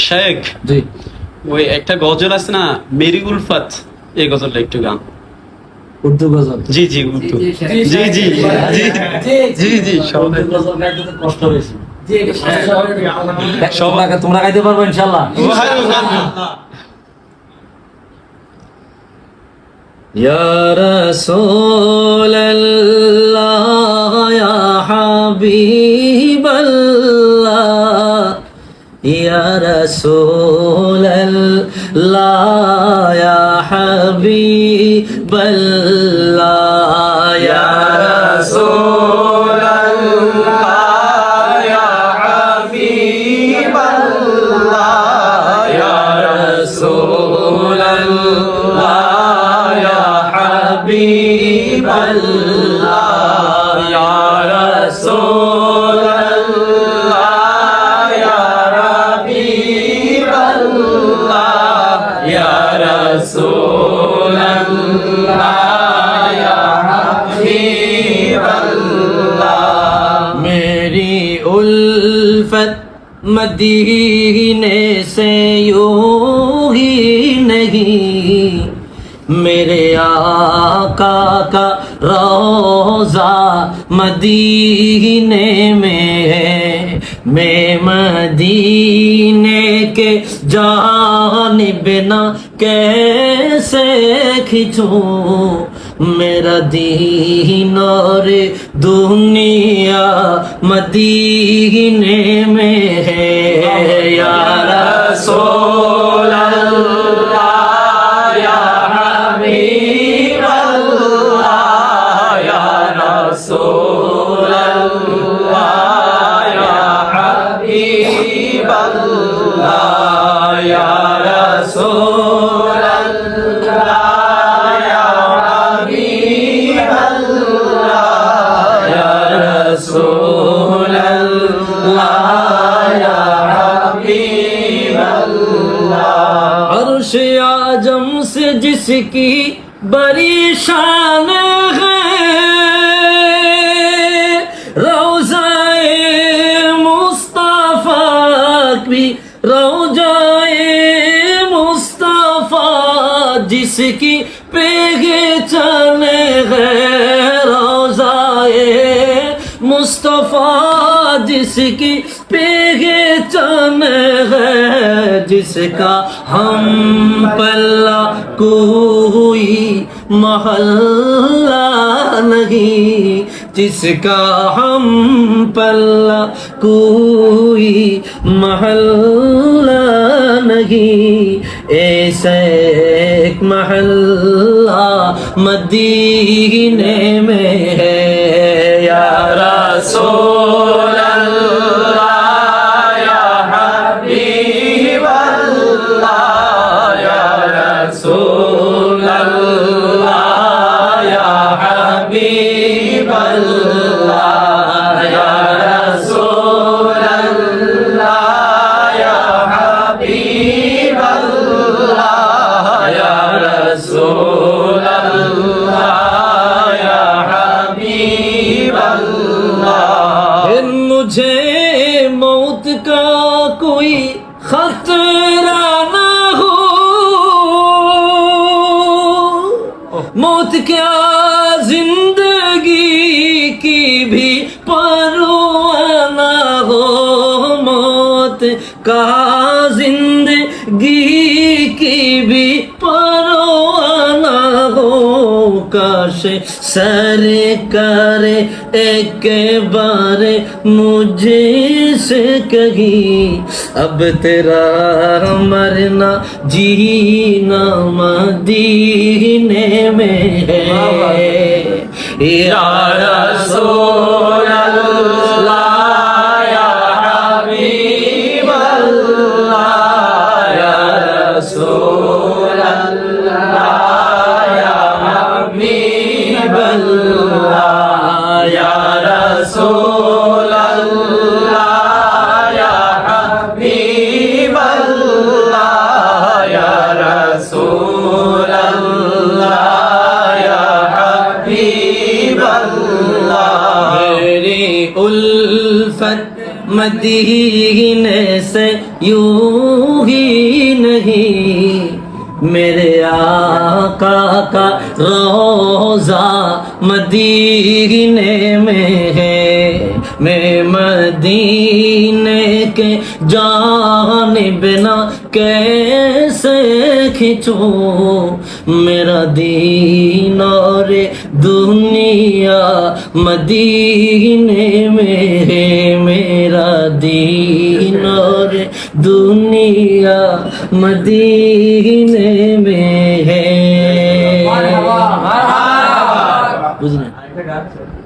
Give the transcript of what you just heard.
শেখ জি ওই একটা গজল আছে না, মেরি উলফাত, এই গজলটা একটু গান। উর্দু গজল। জি জি উর্দু, জি জি জি জি জি উর্দু গজল গাইতে তো কষ্ট হয়েছে। তোমরা গাইতে পারবো ইনশাআল্লাহ। ইয়া রাসূলুল্লাহ ইয়া হাবিবাল্লাহ ইয়া রাসূলুল্লাহ ইয়া হাবিবাল্লাহ ইয়া রাসূলুল্লাহ ইয়া হাবিবাল্লাহ ইয়া রাসূলুল্লাহ ইয়া হাবিবাল্লাহ ইয়া রাসূলুল্লাহ ইয়া হাবিবাল্লাহ ইয়া রাসূলুল্লাহ ইয়া হাবিবাল্লাহ मेरी उल्फत मदीने से यूं ही नहीं, मेरे आका का रोजा मदीने में है, मैं मदीने के जानिब ना कैसे खिंचूं, मेरा दीन और दुनिया मदीने में है, या रसूल अल्लाह या हबीब अल्लाह या रसूल अल्लाह या हबीब अल्लाह या रसूल अल्लाह या हबीब अल्लाह या रसूल अल्लाह या हबीब अल्लाह। अर्श आजम से जिसकी बड़ी शान है, रोज़ाए मुस्तफा की रोज़ाए मुस्तफा जिसकी पहचान है, रोज़ाए मुस्तफा जिसकी पहचान है, जिसका हम पल्ला कोई महल्ला नहीं, जिसका हम पल्ला कोई महल्ला नहीं, ऐसे एक महल्ला मदीने में है, या रसूल अल्लाह या हबीब अल्लाह या रसूल अल्लाह या हबीब अल्लाह या रसूल अल्लाह या हबीब अल्लाह या रसूल अल्लाह या हबीब अल्लाह। मुझे मौत का कोई खतरा ना हो, मौत क्या जिंदगी की भी परवाह ना हो, मौत का जिंदगी की भी परवाह ना हो, काश सरकार एक बार मुझसे कही, अब तेरा मरना जीना मदीने में है, या रसूल अल्लाह या हबीब अल्लाह या रसूल अल्लाह या हबीब अल्लाह या रसूल अल्लाह या हबीब अल्लाह या रसूल अल्लाह या हबीब अल्लाह। मेरी उल्फत मदीने से यूं ही नहीं मेरे आका का रोजा मदीने में है मैं मदीने के जानिब ना कैसे खिंचूं मेरा दीन और दुनिया मदीने में है मेरा दीन और दुनिया मदीने में है बुझलेন